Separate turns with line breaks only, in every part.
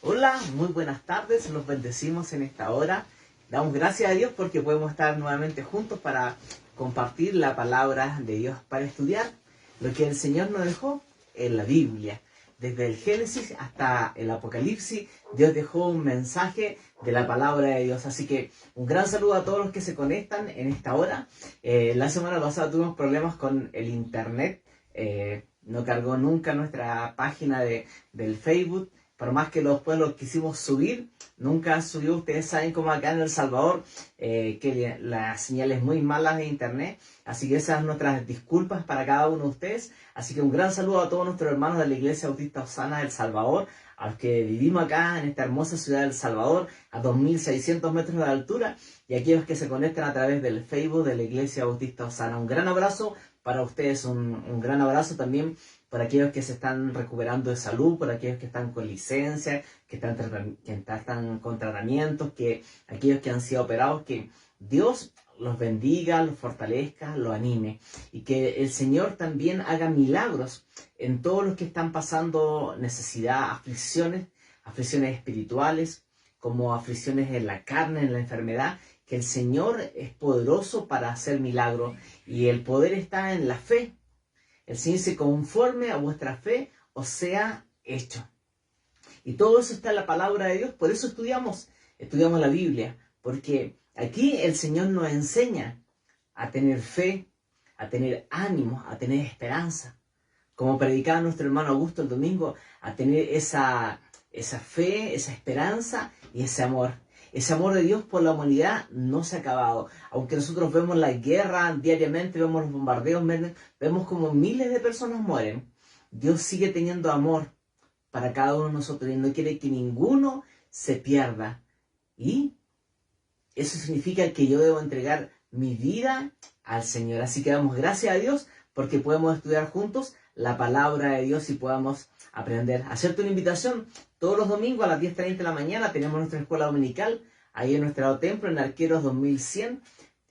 Hola, muy buenas tardes, los bendecimos en esta hora. Damos gracias a Dios porque podemos estar nuevamente juntos para compartir la palabra de Dios, para estudiar lo que el Señor nos dejó en la Biblia. Desde el Génesis hasta el Apocalipsis, Dios dejó un mensaje de la palabra de Dios. Así que un gran saludo a todos los que se conectan en esta hora. La semana pasada tuvimos problemas con el internet. No cargó nunca nuestra página del Facebook. Por más que después lo quisimos subir, nunca subió. Ustedes saben cómo acá en El Salvador, que la señal es muy mala de internet. Así que esas son nuestras disculpas para cada uno de ustedes. Así que un gran saludo a todos nuestros hermanos de la Iglesia Bautista Osana de El Salvador, a los que vivimos acá en esta hermosa ciudad de El Salvador, a 2.600 metros de altura, y a aquellos que se conectan a través del Facebook de la Iglesia Bautista Osana. Un gran abrazo para ustedes, un gran abrazo también para aquellos que se están recuperando de salud, para aquellos que están con licencia, que están con tratamientos, que aquellos que han sido operados, que Dios los bendiga, los fortalezca, los anime, y que el Señor también haga milagros en todos los que están pasando necesidad, aflicciones espirituales, como aflicciones en la carne, en la enfermedad, que el Señor es poderoso para hacer milagros, y el poder está en la fe. El Señor dice: conforme a vuestra fe os sea hecho. Y todo eso está en la palabra de Dios. Por eso estudiamos la Biblia. Porque aquí el Señor nos enseña a tener fe, a tener ánimo, a tener esperanza. Como predicaba nuestro hermano Augusto el domingo, a tener esa fe, esa esperanza y ese amor. Ese amor de Dios por la humanidad no se ha acabado. Aunque nosotros vemos la guerra diariamente, vemos los bombardeos, vemos como miles de personas mueren, Dios sigue teniendo amor para cada uno de nosotros y no quiere que ninguno se pierda. Y eso significa que yo debo entregar mi vida al Señor. Así que damos gracias a Dios porque podemos estudiar juntos la palabra de Dios y podamos aprender. Hacerte una invitación: todos los domingos a las 10:30 de la mañana tenemos nuestra escuela dominical ahí en nuestro templo en Arqueros 2100,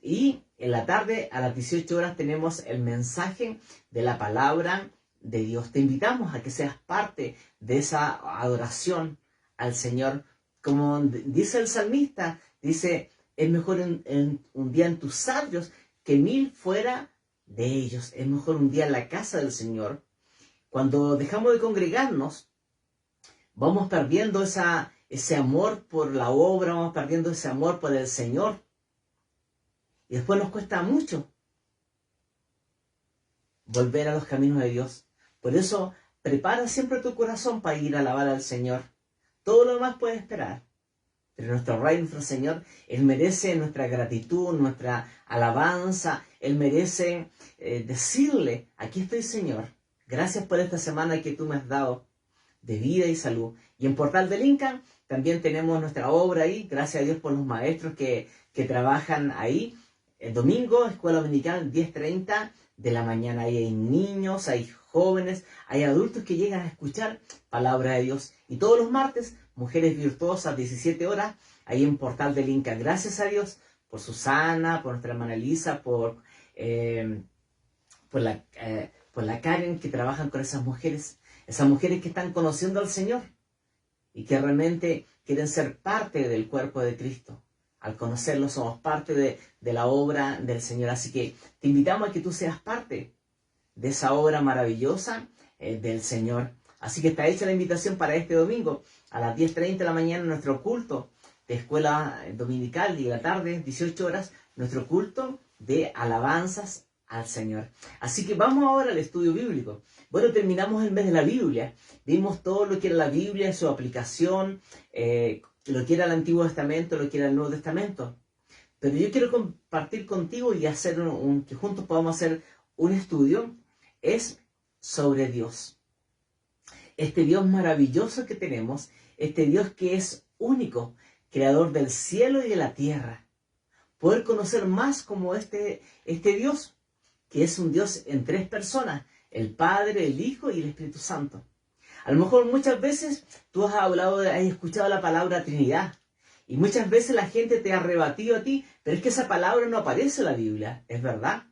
y en la tarde a las 18 horas tenemos el mensaje de la palabra de Dios. Te invitamos a que seas parte de esa adoración al Señor. Como dice el salmista, dice: es mejor un día en tus atrios que 1000 fuera de ellos. Es mejor un día en la casa del Señor. Cuando dejamos de congregarnos, vamos perdiendo ese amor por la obra, vamos perdiendo ese amor por el Señor. Y después nos cuesta mucho volver a los caminos de Dios. Por eso, prepara siempre tu corazón para ir a alabar al Señor. Todo lo demás puede esperar. Pero nuestro Rey, nuestro Señor, Él merece nuestra gratitud, nuestra alabanza. Él merece decirle: aquí estoy, Señor. Gracias por esta semana que tú me has dado de vida y salud. Y en Portal del Inca también tenemos nuestra obra ahí. Gracias a Dios por los maestros que trabajan ahí. El domingo, escuela dominical, 10:30 de la mañana. Ahí hay niños, hay jóvenes, hay adultos que llegan a escuchar palabra de Dios. Y todos los martes, Mujeres Virtuosas, 17 horas, ahí en Portal del Inca. Gracias a Dios por Susana, por nuestra hermana Elisa, por la Karen, que trabajan con esas mujeres que están conociendo al Señor y que realmente quieren ser parte del cuerpo de Cristo. Al conocerlo somos parte de la obra del Señor. Así que te invitamos a que tú seas parte de esa obra maravillosa del Señor. Así que está hecha la invitación para este domingo a las 10:30 de la mañana, nuestro culto de escuela dominical, y la tarde, 18 horas, nuestro culto de alabanzas al Señor. Así que vamos ahora al estudio bíblico. Bueno, terminamos el mes de la Biblia. Vimos todo lo que era la Biblia, su aplicación, lo que era el Antiguo Testamento, lo que era el Nuevo Testamento. Pero yo quiero compartir contigo y hacer que juntos podamos hacer un estudio, es sobre Dios. Este Dios maravilloso que tenemos, este Dios que es único, creador del cielo y de la tierra. Poder conocer más como este Dios, que es un Dios en 3 personas, el Padre, el Hijo y el Espíritu Santo. A lo mejor muchas veces tú has escuchado la palabra Trinidad, y muchas veces la gente te ha rebatido a ti, pero es que esa palabra no aparece en la Biblia, ¿es verdad?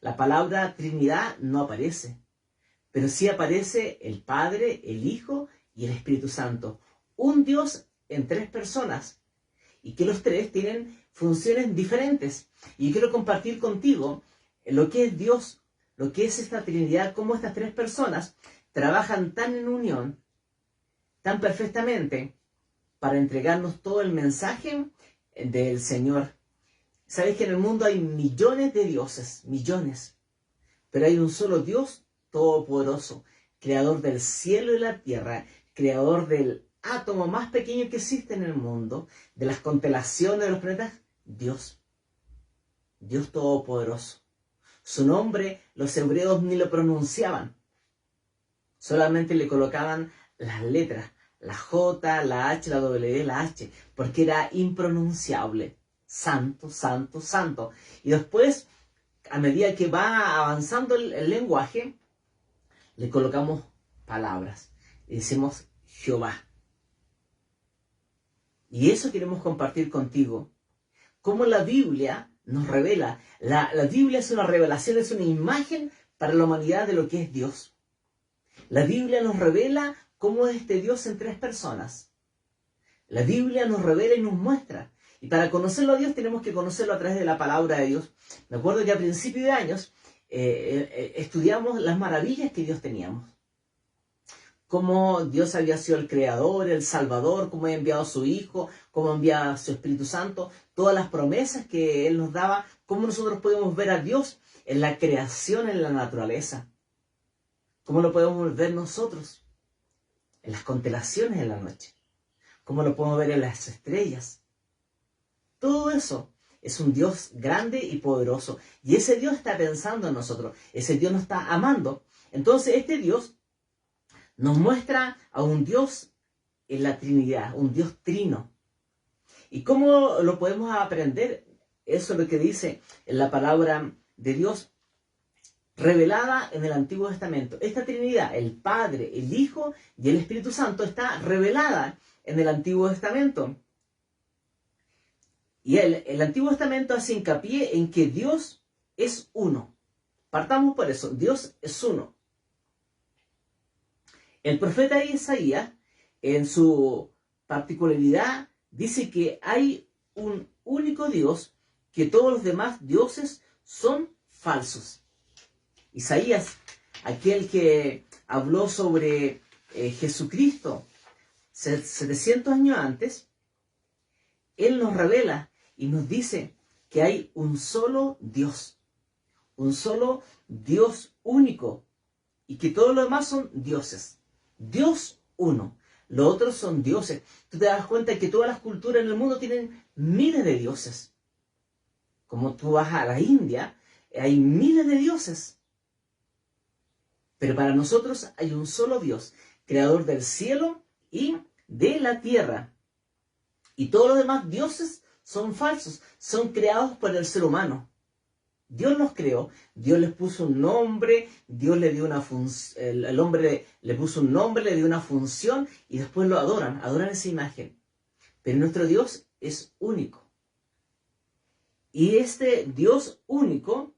La palabra Trinidad no aparece, pero sí aparece el Padre, el Hijo y el Espíritu Santo. un Dios en tres personas y que los tres tienen funciones diferentes. Y yo quiero compartir contigo lo que es Dios, lo que es esta Trinidad, cómo estas tres personas trabajan tan en unión, tan perfectamente, para entregarnos todo el mensaje del Señor. Sabes que en el mundo hay millones de dioses, millones, pero hay un solo Dios todopoderoso, creador del cielo y la tierra, creador del átomo más pequeño que existe en el mundo, de las constelaciones de los planetas, Dios. Dios todopoderoso. Su nombre los hebreos ni lo pronunciaban. Solamente le colocaban las letras, la J, la H, la W, la H, porque era impronunciable. Santo, santo, santo. Y después, a medida que va avanzando el lenguaje, le colocamos palabras. Y decimos Jehová. Y eso queremos compartir contigo. Cómo la Biblia nos revela. La Biblia es una revelación, es una imagen para la humanidad de lo que es Dios. La Biblia nos revela cómo es este Dios en tres personas. La Biblia nos revela y nos muestra. Y para conocerlo a Dios tenemos que conocerlo a través de la palabra de Dios. Me acuerdo que a principios de años estudiamos las maravillas que Dios teníamos. Cómo Dios había sido el creador, el salvador, cómo había enviado a su Hijo, cómo enviaba a su Espíritu Santo, todas las promesas que Él nos daba, cómo nosotros podemos ver a Dios en la creación, en la naturaleza. Cómo lo podemos ver nosotros en las constelaciones en la noche. Cómo lo podemos ver en las estrellas. Todo eso es un Dios grande y poderoso. Y ese Dios está pensando en nosotros. Ese Dios nos está amando. Entonces este Dios nos muestra a un Dios en la Trinidad, un Dios trino. ¿Y cómo lo podemos aprender? Eso es lo que dice en la palabra de Dios revelada en el Antiguo Testamento. Esta Trinidad, el Padre, el Hijo y el Espíritu Santo, está revelada en el Antiguo Testamento. Y el Antiguo Testamento hace hincapié en que Dios es uno. Partamos por eso, Dios es uno. El profeta Isaías, en su particularidad, dice que hay un único Dios, que todos los demás dioses son falsos. Isaías, aquel que habló sobre Jesucristo 700 años antes, él nos revela y nos dice que hay un solo Dios único, y que todos los demás son dioses. Dios uno. Los otros son dioses. Tú te das cuenta que todas las culturas en el mundo tienen miles de dioses. Como tú vas a la India, hay miles de dioses. Pero para nosotros hay un solo Dios, creador del cielo y de la tierra. Y todos los demás dioses son falsos, son creados por el ser humano. Dios los creó, Dios les puso un nombre, Dios le dio una función, el hombre le puso un nombre, le dio una función y después lo adoran esa imagen. Pero nuestro Dios es único. Y este Dios único,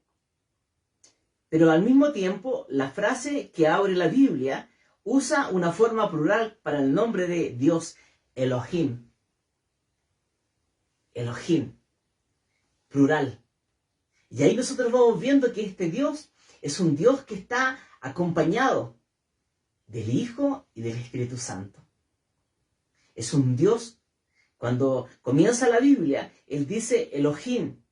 pero al mismo tiempo la frase que abre la Biblia usa una forma plural para el nombre de Dios, Elohim. Elohim, plural. Y ahí nosotros vamos viendo que este Dios es un Dios que está acompañado del Hijo y del Espíritu Santo. Es un Dios, cuando comienza la Biblia, Él dice Elohim,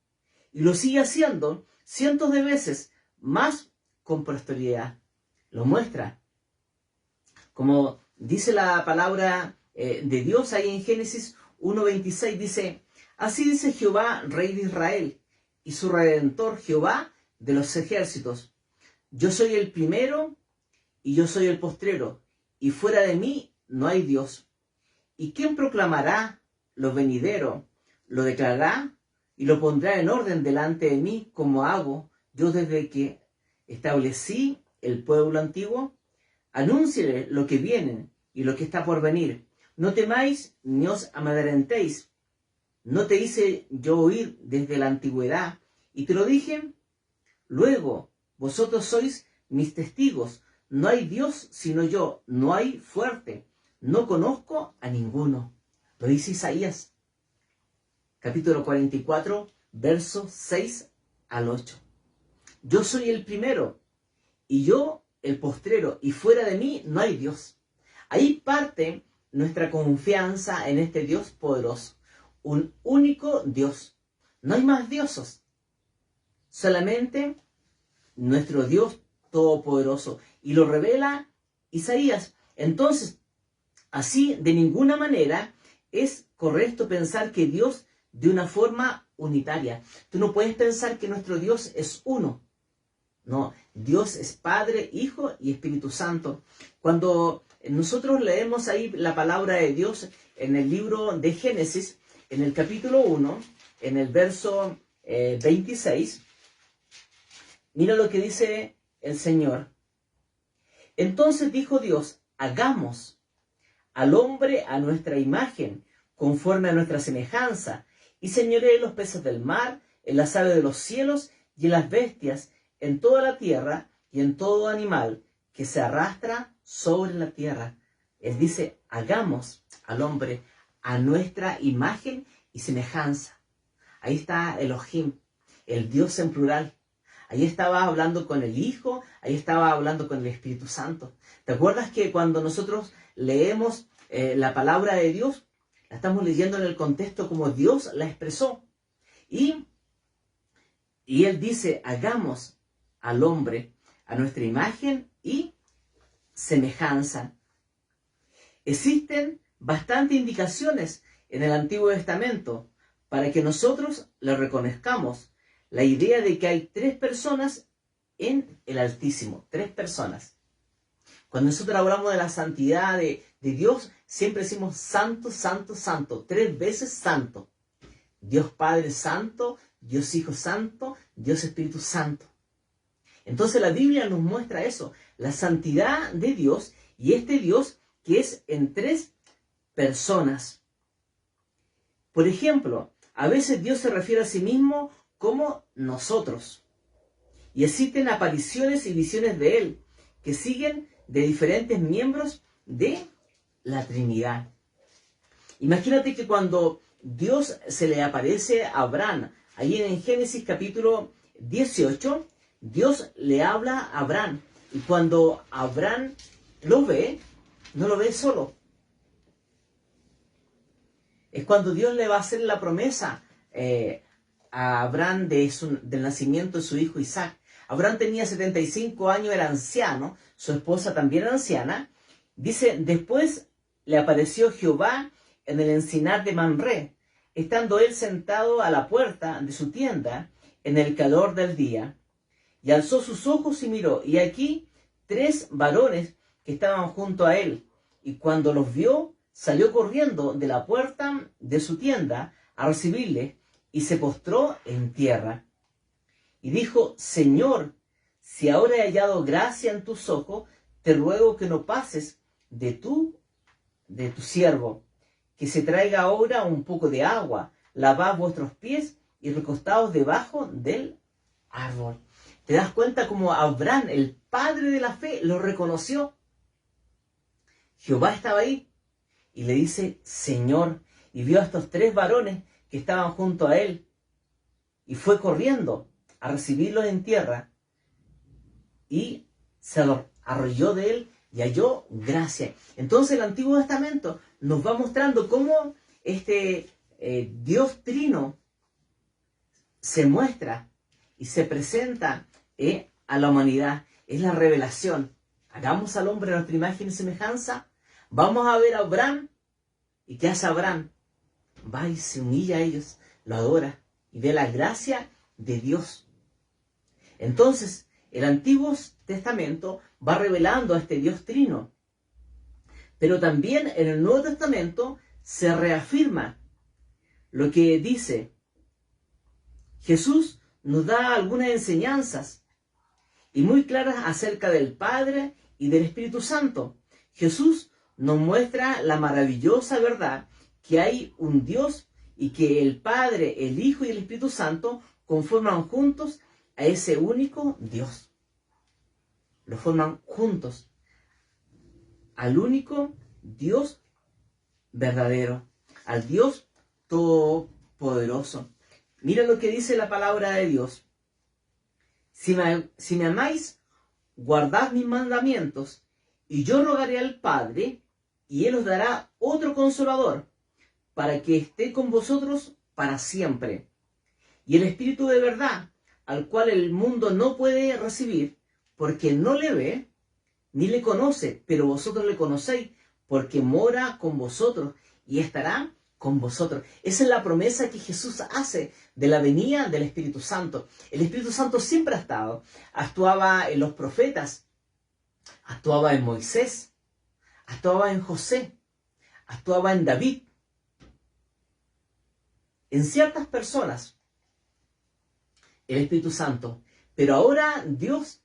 y lo sigue haciendo cientos de veces, más con posterioridad. Lo muestra. Como dice la palabra de Dios ahí en Génesis 1:26, dice, así dice Jehová, Rey de Israel, y su Redentor, Jehová de los ejércitos. Yo soy el primero y yo soy el postrero, y fuera de mí no hay Dios. ¿Y quién proclamará lo venidero, lo declarará y lo pondrá en orden delante de mí, como hago yo desde que establecí el pueblo antiguo? Anúnciele lo que viene y lo que está por venir. No temáis ni os amedrentéis. ¿No te hice yo oír desde la antigüedad y te lo dije? Luego, vosotros sois mis testigos. No hay Dios sino yo, no hay fuerte. no conozco a ninguno. Lo dice Isaías, capítulo 44, versos 6 al 8. Yo soy el primero y yo el postrero, y fuera de mí no hay Dios. Ahí parte nuestra confianza en este Dios poderoso, un único Dios. No hay más dioses, solamente nuestro Dios todopoderoso. Y lo revela Isaías. Entonces, así de ninguna manera es correcto pensar que Dios de una forma unitaria. Tú no puedes pensar que nuestro Dios es uno. No, Dios es Padre, Hijo y Espíritu Santo. Cuando nosotros leemos ahí la palabra de Dios en el libro de Génesis, en el capítulo 1, en el verso 26, mira lo que dice el Señor. Entonces dijo Dios, hagamos al hombre a nuestra imagen, conforme a nuestra semejanza, y señoree los peces del mar, en las aves de los cielos y en las bestias, en toda la tierra y en todo animal que se arrastra sobre la tierra. Él dice, hagamos al hombre a nuestra imagen y semejanza. Ahí está Elohim, el Dios en plural. Ahí estaba hablando con el Hijo, ahí estaba hablando con el Espíritu Santo. ¿Te acuerdas que cuando nosotros leemos la palabra de Dios, la estamos leyendo en el contexto como Dios la expresó? Y Él dice, hagamos al hombre a nuestra imagen y semejanza. Existen bastantes indicaciones en el Antiguo Testamento para que nosotros le reconozcamos la idea de que hay tres personas en el Altísimo, tres personas. Cuando nosotros hablamos de la santidad de Dios, siempre decimos santo, santo, santo, tres veces santo. Dios Padre Santo, Dios Hijo Santo, Dios Espíritu Santo. Entonces la Biblia nos muestra eso, la santidad de Dios y este Dios que es en tres personas. Por ejemplo, a veces Dios se refiere a sí mismo como nosotros. Y existen apariciones y visiones de Él que siguen de diferentes miembros de la Trinidad. Imagínate que cuando Dios se le aparece a Abraham, ahí en Génesis capítulo 18, Dios le habla a Abraham. Y cuando Abraham lo ve, no lo ve solo. Es cuando Dios le va a hacer la promesa a Abraham del nacimiento de su hijo Isaac. Abraham tenía 75 años, era anciano, su esposa también era anciana. Dice, después le apareció Jehová en el encinar de Mamre, estando él sentado a la puerta de su tienda en el calor del día. Y alzó sus ojos y miró, y aquí tres varones que estaban junto a él. Y cuando los vio, salió corriendo de la puerta de su tienda a recibirle, y se postró en tierra. Y dijo, Señor, si ahora he hallado gracia en tus ojos, te ruego que no pases de tu siervo, que se traiga ahora un poco de agua, lavad vuestros pies y recostaos debajo del árbol. ¿Te das cuenta cómo Abraham, el padre de la fe, lo reconoció? Jehová estaba ahí y le dice, Señor, y vio a estos tres varones que estaban junto a él, y fue corriendo a recibirlos en tierra, y se arrolló de él y halló gracia. Entonces el Antiguo Testamento nos va mostrando cómo este Dios Trino se muestra y se presenta a la humanidad. Es la revelación. Hagamos al hombre a nuestra imagen y semejanza. Vamos a ver a Abraham. ¿Y qué hace Abraham? Va y se humilla a ellos, lo adora y ve la gracia de Dios. Entonces, el Antiguo Testamento va revelando a este Dios Trino. Pero también en el Nuevo Testamento se reafirma lo que dice. Jesús nos da algunas enseñanzas y muy claras acerca del Padre y del Espíritu Santo. Jesús nos muestra la maravillosa verdad que hay un Dios y que el Padre, el Hijo y el Espíritu Santo conforman juntos a ese único Dios. Lo forman juntos al único Dios verdadero, al Dios todopoderoso. Mira lo que dice la palabra de Dios. Si me amáis, guardad mis mandamientos, y yo rogaré al Padre, y Él os dará otro consolador, para que esté con vosotros para siempre. Y el Espíritu de verdad, al cual el mundo no puede recibir, porque no le ve, ni le conoce, pero vosotros le conocéis, porque mora con vosotros y estará con vosotros. Esa es la promesa que Jesús hace de la venida del Espíritu Santo. El Espíritu Santo siempre ha estado. Actuaba en los profetas, actuaba en Moisés, actuaba en José, actuaba en David, en ciertas personas, el Espíritu Santo. Pero ahora Dios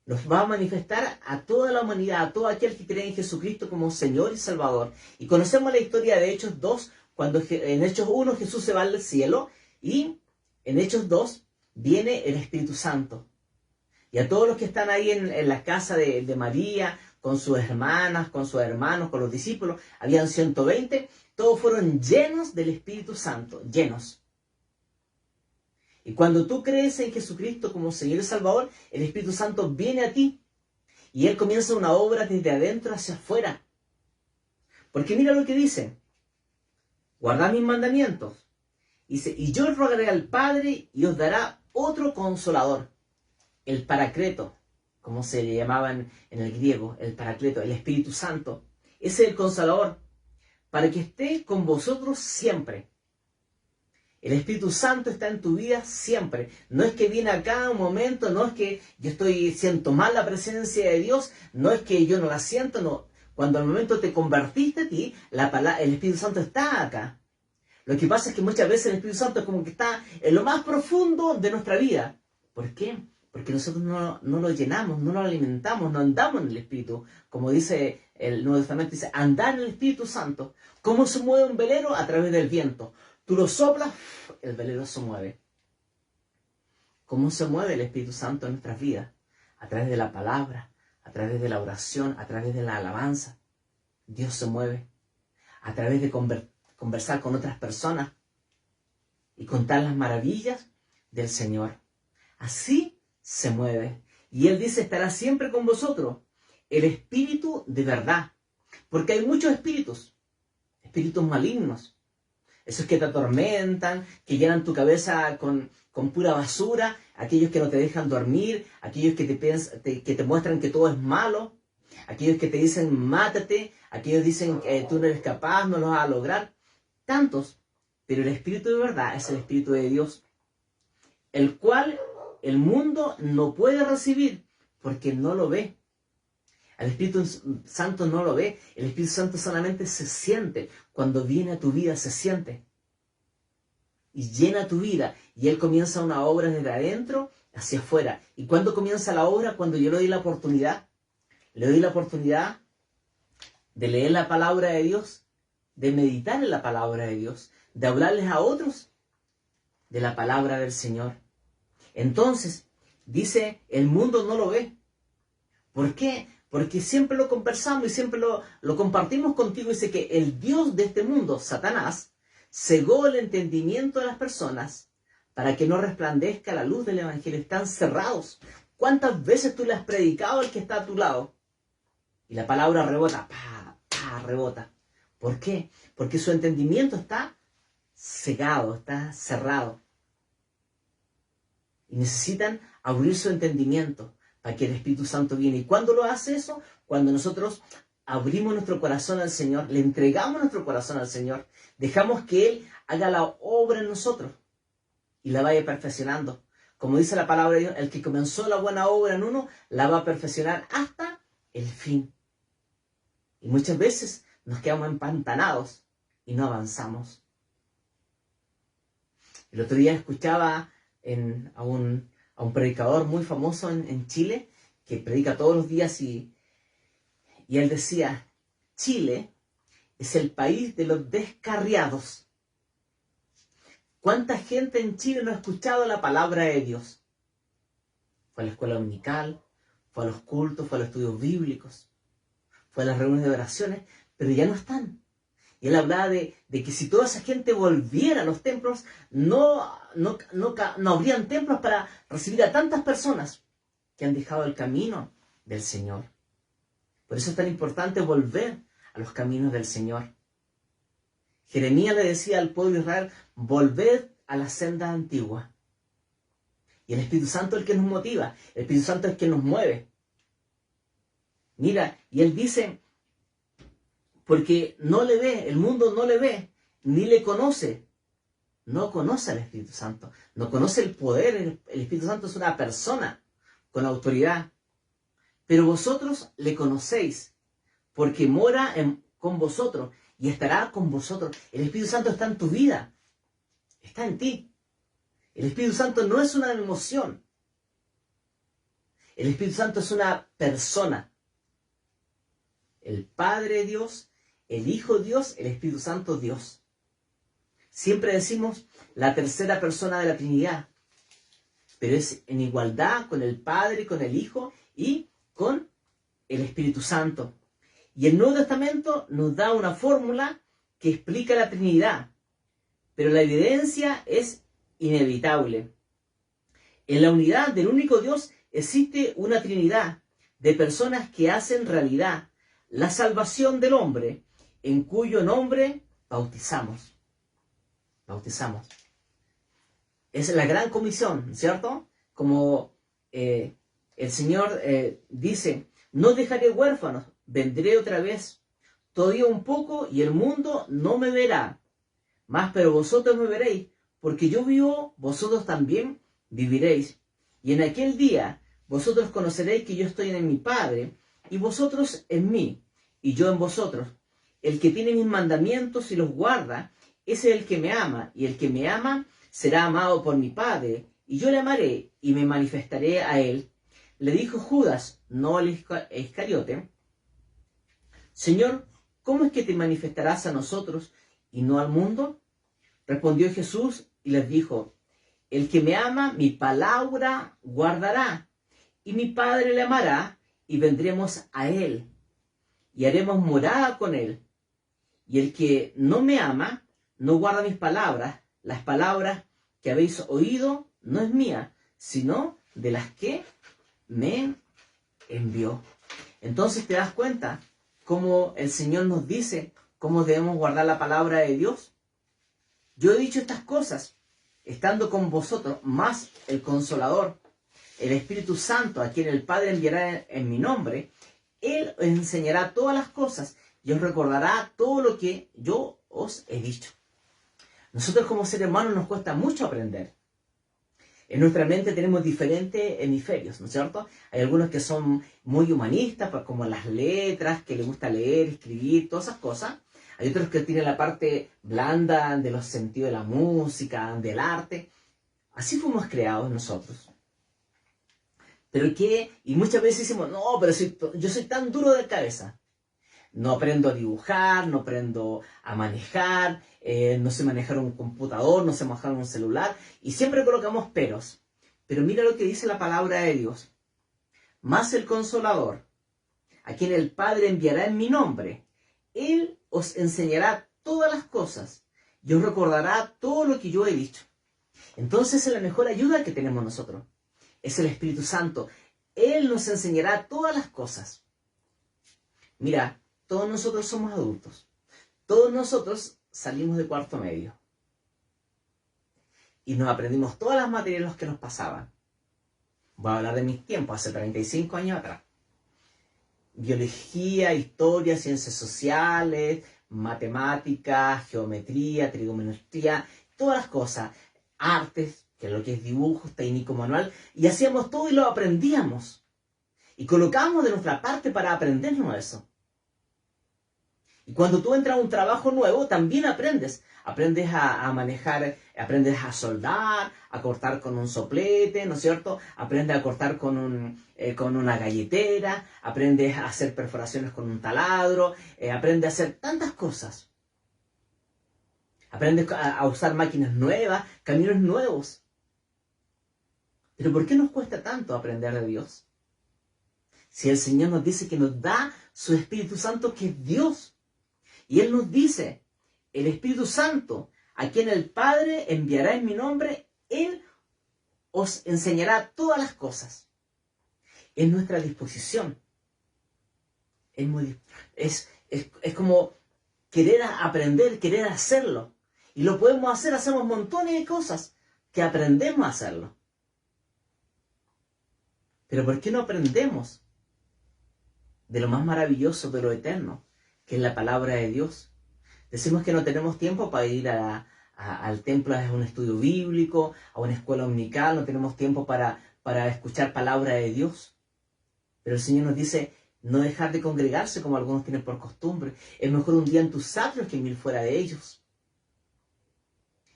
nos va a manifestar a toda la humanidad, a todo aquel que cree en Jesucristo como Señor y Salvador. Y conocemos la historia de Hechos 2, cuando en Hechos 1 Jesús se va al cielo, y en Hechos 2 viene el Espíritu Santo. Y a todos los que están ahí en la casa de María, con sus hermanas, con sus hermanos, con los discípulos, habían 120, todos fueron llenos del Espíritu Santo, llenos. Y cuando tú crees en Jesucristo como Señor y Salvador, el Espíritu Santo viene a ti y Él comienza una obra desde adentro hacia afuera. Porque mira lo que dice: guardad mis mandamientos. Dice, y yo rogaré al Padre y os dará otro consolador, el Paracleto, como se le llamaba en el griego, el Paracleto, el Espíritu Santo. Ese es el consolador, para que esté con vosotros siempre. El Espíritu Santo está en tu vida siempre. No es que viene acá un momento, no es que yo siento mal la presencia de Dios, no es que yo no la siento, no. Cuando al momento te convertiste a ti, el Espíritu Santo está acá. Lo que pasa es que muchas veces el Espíritu Santo es como que está en lo más profundo de nuestra vida. ¿Por qué? Porque nosotros no lo llenamos, no lo alimentamos, no andamos en el Espíritu. Como dice el Nuevo Testamento, dice, andar en el Espíritu Santo. ¿Cómo se mueve un velero? A través del viento. Tú lo soplas, el velero se mueve. ¿Cómo se mueve el Espíritu Santo en nuestras vidas? A través de la palabra, a través de la oración, a través de la alabanza. Dios se mueve. A través de conversar con otras personas y contar las maravillas del Señor. Así se mueve. Y Él dice, estará siempre con vosotros. El Espíritu de verdad. Porque hay muchos espíritus malignos. Esos que te atormentan, que llenan tu cabeza con pura basura, aquellos que no te dejan dormir, aquellos que te muestran que todo es malo, aquellos que te dicen mátate, aquellos que dicen que tú no eres capaz, no lo vas a lograr. Tantos, pero el Espíritu de verdad es el Espíritu de Dios, el cual el mundo no puede recibir porque no lo ve. El Espíritu Santo no lo ve. El Espíritu Santo solamente se siente. Cuando viene a tu vida se siente. Y llena tu vida. Y Él comienza una obra desde adentro hacia afuera. ¿Y cuándo comienza la obra? Cuando yo le doy la oportunidad. Le doy la oportunidad de leer la palabra de Dios, de meditar en la palabra de Dios, de hablarles a otros de la palabra del Señor. Entonces, dice, el mundo no lo ve. ¿Por qué? Porque siempre lo conversamos y siempre lo compartimos contigo. Dice que el Dios de este mundo, Satanás, cegó el entendimiento de las personas para que no resplandezca la luz del Evangelio. Están cerrados. ¿Cuántas veces tú le has predicado al que está a tu lado? Y la palabra rebota, rebota. ¿Por qué? Porque su entendimiento está cegado, está cerrado. Y necesitan abrir su entendimiento para que el Espíritu Santo viene. ¿Y cuándo lo hace eso? Cuando nosotros abrimos nuestro corazón al Señor, le entregamos nuestro corazón al Señor, dejamos que Él haga la obra en nosotros y la vaya perfeccionando. Como dice la palabra de Dios, el que comenzó la buena obra en uno, la va a perfeccionar hasta el fin. Y muchas veces nos quedamos empantanados y no avanzamos. El otro día escuchaba a un predicador muy famoso en Chile, que predica todos los días, y él decía, Chile es el país de los descarriados. ¿Cuánta gente en Chile no ha escuchado la palabra de Dios? Fue a la escuela dominical, fue a los cultos, fue a los estudios bíblicos. fue a las reuniones de oraciones, pero ya no están. Y él hablaba de que si toda esa gente volviera a los templos, no habrían templos para recibir a tantas personas que han dejado el camino del Señor. Por eso es tan importante volver a los caminos del Señor. Jeremías le decía al pueblo de Israel, volved a la senda antigua. Y el Espíritu Santo es el que nos motiva, el Espíritu Santo es el que nos mueve. Mira, y él dice, porque no le ve, el mundo no le ve, ni le conoce. No conoce al Espíritu Santo, no conoce el poder. El Espíritu Santo es una persona con autoridad. Pero vosotros le conocéis, porque mora con vosotros y estará con vosotros. El Espíritu Santo está en tu vida, está en ti. El Espíritu Santo no es una emoción. El Espíritu Santo es una persona. El Padre Dios, el Hijo Dios, el Espíritu Santo Dios. Siempre decimos la tercera persona de la Trinidad, pero es en igualdad con el Padre, con el Hijo y con el Espíritu Santo. Y el Nuevo Testamento nos da una fórmula que explica la Trinidad, pero la evidencia es inevitable. En la unidad del único Dios existe una Trinidad de personas que hacen realidad la salvación del hombre, en cuyo nombre bautizamos. Bautizamos. Es la gran comisión, ¿cierto? Como el Señor dice, no dejaré huérfanos, vendré otra vez, todavía un poco y el mundo no me verá, mas pero vosotros me veréis, porque yo vivo, vosotros también viviréis. Y en aquel día vosotros conoceréis que yo estoy en mi Padre, y vosotros en mí, y yo en vosotros. El que tiene mis mandamientos y los guarda, ese es el que me ama, y el que me ama será amado por mi Padre, y yo le amaré y me manifestaré a él. Le dijo Judas, no al Iscariote, Señor, ¿cómo es que te manifestarás a nosotros y no al mundo? Respondió Jesús y les dijo, el que me ama, mi palabra guardará, y mi Padre le amará, y vendremos a él, y haremos morada con él. Y el que no me ama, no guarda mis palabras. Las palabras que habéis oído no es mía, sino de las que me envió. Entonces te das cuenta cómo el Señor nos dice cómo debemos guardar la palabra de Dios. Yo he dicho estas cosas estando con vosotros, más el Consolador, el Espíritu Santo, a quien el Padre enviará en mi nombre. Él os enseñará todas las cosas y os recordará todo lo que yo os he dicho. Nosotros como seres humanos nos cuesta mucho aprender. En nuestra mente tenemos diferentes hemisferios, ¿no es cierto? Hay algunos que son muy humanistas, pues como las letras, que les gusta leer, escribir, todas esas cosas. Hay otros que tienen la parte blanda de los sentidos de la música, del arte. Así fuimos creados nosotros. Pero y muchas veces decimos, no, pero yo soy tan duro de cabeza. No aprendo a dibujar, no aprendo a manejar, no sé manejar un computador, no sé manejar un celular, y siempre colocamos peros. Pero mira lo que dice la palabra de Dios. Más el Consolador, a quien el Padre enviará en mi nombre, Él os enseñará todas las cosas y os recordará todo lo que yo he dicho. Entonces es la mejor ayuda que tenemos nosotros. Es el Espíritu Santo. Él nos enseñará todas las cosas. Mira, todos nosotros somos adultos. Todos nosotros salimos de cuarto medio. Y nos aprendimos todas las materias que nos pasaban. Voy a hablar de mis tiempos, hace 35 años atrás. Biología, historia, ciencias sociales, matemáticas, geometría, trigonometría, todas las cosas. Artes, que es lo que es dibujo, técnico, manual. Y hacíamos todo y lo aprendíamos. Y colocábamos de nuestra parte para aprendernos eso. Y cuando tú entras a un trabajo nuevo, también aprendes. Aprendes a manejar, aprendes a soldar, a cortar con un soplete, ¿no es cierto? Aprendes a cortar con una galletera, aprendes a hacer perforaciones con un taladro, aprendes a hacer tantas cosas. Aprendes a usar máquinas nuevas, caminos nuevos. Pero ¿por qué nos cuesta tanto aprender de Dios? Si el Señor nos dice que nos da su Espíritu Santo, que es Dios. Y Él nos dice, el Espíritu Santo, a quien el Padre enviará en mi nombre, Él os enseñará todas las cosas. Es nuestra disposición. Es como querer aprender, querer hacerlo. Y lo podemos hacer, hacemos montones de cosas que aprendemos a hacerlo. Pero ¿por qué no aprendemos de lo más maravilloso, de lo eterno, que es la palabra de Dios? Decimos que no tenemos tiempo para ir al templo a un estudio bíblico, a una escuela dominical, no tenemos tiempo para escuchar palabra de Dios. Pero el Señor nos dice, no dejar de congregarse como algunos tienen por costumbre. Es mejor un día en tus atrios que 1000 fuera de ellos.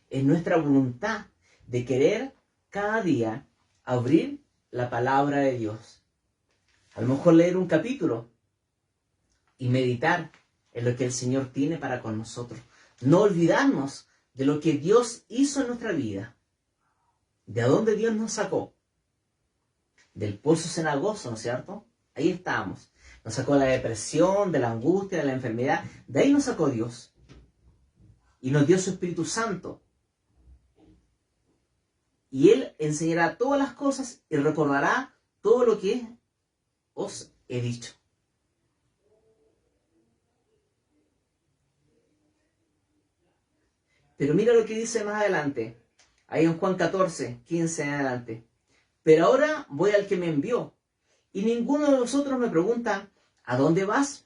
Es nuestra voluntad de querer cada día abrir la palabra de Dios. A lo mejor leer un capítulo y meditar en lo que el Señor tiene para con nosotros. No olvidarnos de lo que Dios hizo en nuestra vida. De dónde Dios nos sacó. Del pozo cenagoso, ¿no es cierto? Ahí estábamos. Nos sacó de la depresión, de la angustia, de la enfermedad. De ahí nos sacó Dios. Y nos dio su Espíritu Santo. Y Él enseñará todas las cosas y recordará todo lo que os he dicho. Pero mira lo que dice más adelante. Ahí en Juan 14, 15 en adelante. Pero ahora voy al que me envió. Y ninguno de vosotros me pregunta, ¿a dónde vas?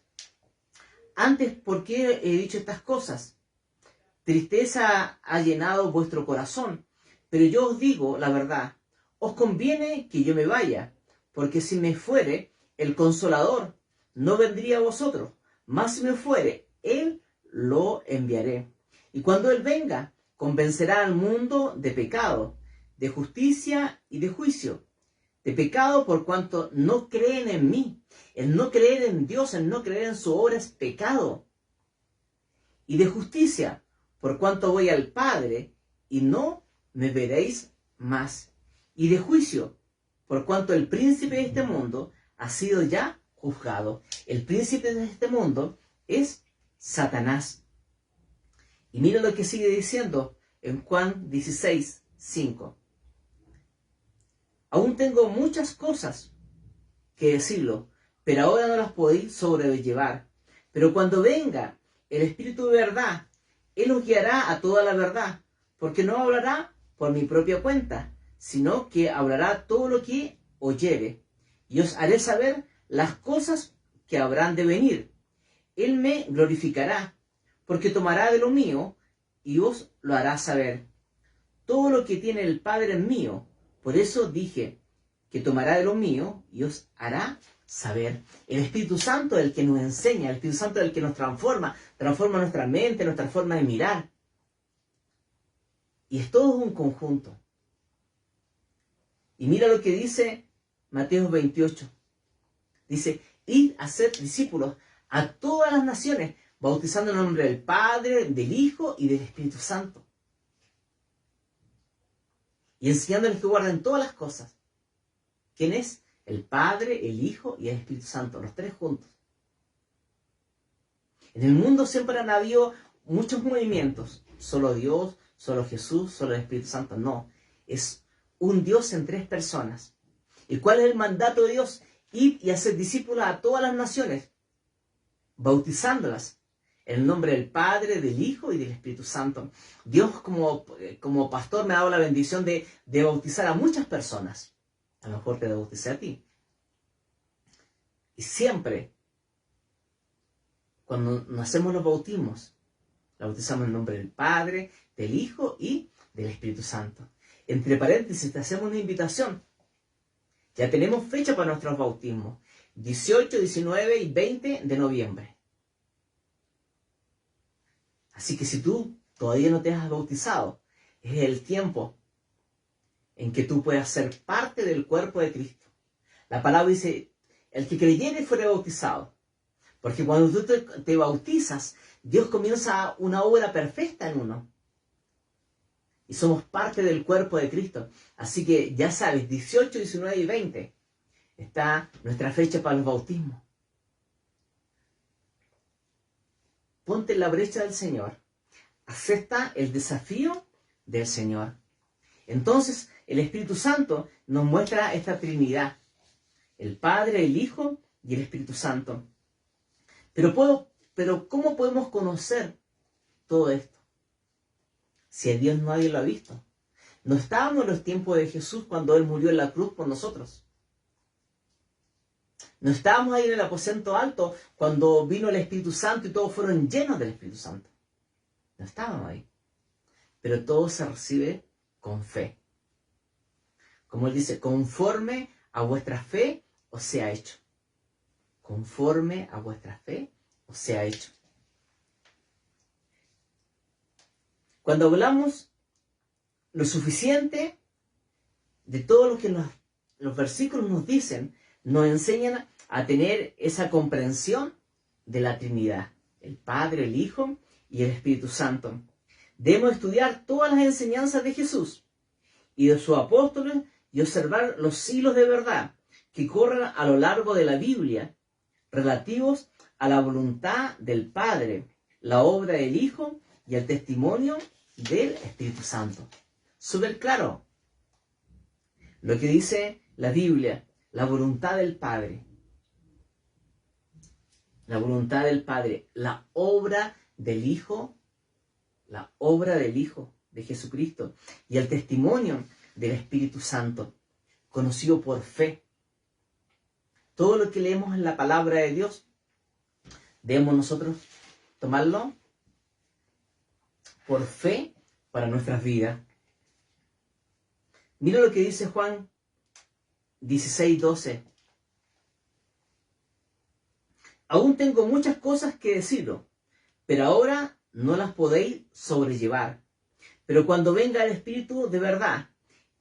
Antes, ¿por qué he dicho estas cosas? Tristeza ha llenado vuestro corazón. Pero yo os digo la verdad. Os conviene que yo me vaya. Porque si me fuere, el Consolador no vendría a vosotros. Mas si me fuere, Él lo enviaré. Y cuando Él venga, convencerá al mundo de pecado, de justicia y de juicio. De pecado por cuanto no creen en mí. El no creer en Dios, el no creer en su obra es pecado. Y de justicia por cuanto voy al Padre y no me veréis más. Y de juicio por cuanto el príncipe de este mundo ha sido ya juzgado. El príncipe de este mundo es Satanás. Y mira lo que sigue diciendo en Juan 16, 5. Aún tengo muchas cosas que decirlo, pero ahora no las podéis sobrellevar. Pero cuando venga el Espíritu de verdad, Él os guiará a toda la verdad, porque no hablará por mi propia cuenta, sino que hablará todo lo que oyere, y os haré saber las cosas que habrán de venir. Él me glorificará, porque tomará de lo mío y os lo hará saber. Todo lo que tiene el Padre es mío. Por eso dije que tomará de lo mío y os hará saber. El Espíritu Santo es el que nos enseña, el Espíritu Santo es el que nos transforma nuestra mente, nuestra forma de mirar. Y es todo un conjunto. Y mira lo que dice Mateo 28. Dice, id a ser discípulos a todas las naciones, bautizando en el nombre del Padre, del Hijo y del Espíritu Santo. Y enseñándoles que guarden todas las cosas. ¿Quién es? El Padre, el Hijo y el Espíritu Santo, los tres juntos. En el mundo siempre han habido muchos movimientos. Solo Dios, solo Jesús, solo el Espíritu Santo. No, es un Dios en tres personas. ¿Y cuál es el mandato de Dios? Ir y hacer discípulos a todas las naciones, bautizándolas en el nombre del Padre, del Hijo y del Espíritu Santo. Dios como pastor me ha dado la bendición de bautizar a muchas personas. A lo mejor te bauticé a ti. Y siempre, cuando nos hacemos los bautismos, la bautizamos en el nombre del Padre, del Hijo y del Espíritu Santo. Entre paréntesis, te hacemos una invitación. Ya tenemos fecha para nuestros bautismos. 18, 19 y 20 de noviembre. Así que si tú todavía no te has bautizado, es el tiempo en que tú puedas ser parte del cuerpo de Cristo. La palabra dice, el que creyere fuere bautizado. Porque cuando tú te bautizas, Dios comienza una obra perfecta en uno. Y somos parte del cuerpo de Cristo. Así que ya sabes, 18, 19 y 20. está nuestra fecha para los bautismos. Ponte en la brecha del Señor. Acepta el desafío del Señor. Entonces, el Espíritu Santo nos muestra esta Trinidad. El Padre, el Hijo y el Espíritu Santo. Pero ¿cómo podemos conocer todo esto? Si a Dios nadie lo ha visto. No estábamos en los tiempos de Jesús cuando Él murió en la cruz por nosotros. No estábamos ahí en el aposento alto cuando vino el Espíritu Santo y todos fueron llenos del Espíritu Santo. No estábamos ahí. Pero todo se recibe con fe. Como Él dice, conforme a vuestra fe os sea hecho. Conforme a vuestra fe os sea hecho. Cuando hablamos lo suficiente de todo lo que los versículos nos dicen, nos enseñan a tener esa comprensión de la Trinidad, el Padre, el Hijo y el Espíritu Santo. Debemos estudiar todas las enseñanzas de Jesús y de sus apóstoles y observar los hilos de verdad que corren a lo largo de la Biblia, relativos a la voluntad del Padre, la obra del Hijo y el testimonio del Espíritu Santo. Súper claro lo que dice la Biblia, la voluntad del Padre. La voluntad del Padre, la obra del Hijo de Jesucristo y el testimonio del Espíritu Santo, conocido por fe. Todo lo que leemos en la palabra de Dios, debemos nosotros tomarlo por fe para nuestras vidas. Mira lo que dice Juan 16:12. Aún tengo muchas cosas que deciros, pero ahora no las podéis sobrellevar. Pero cuando venga el Espíritu de verdad,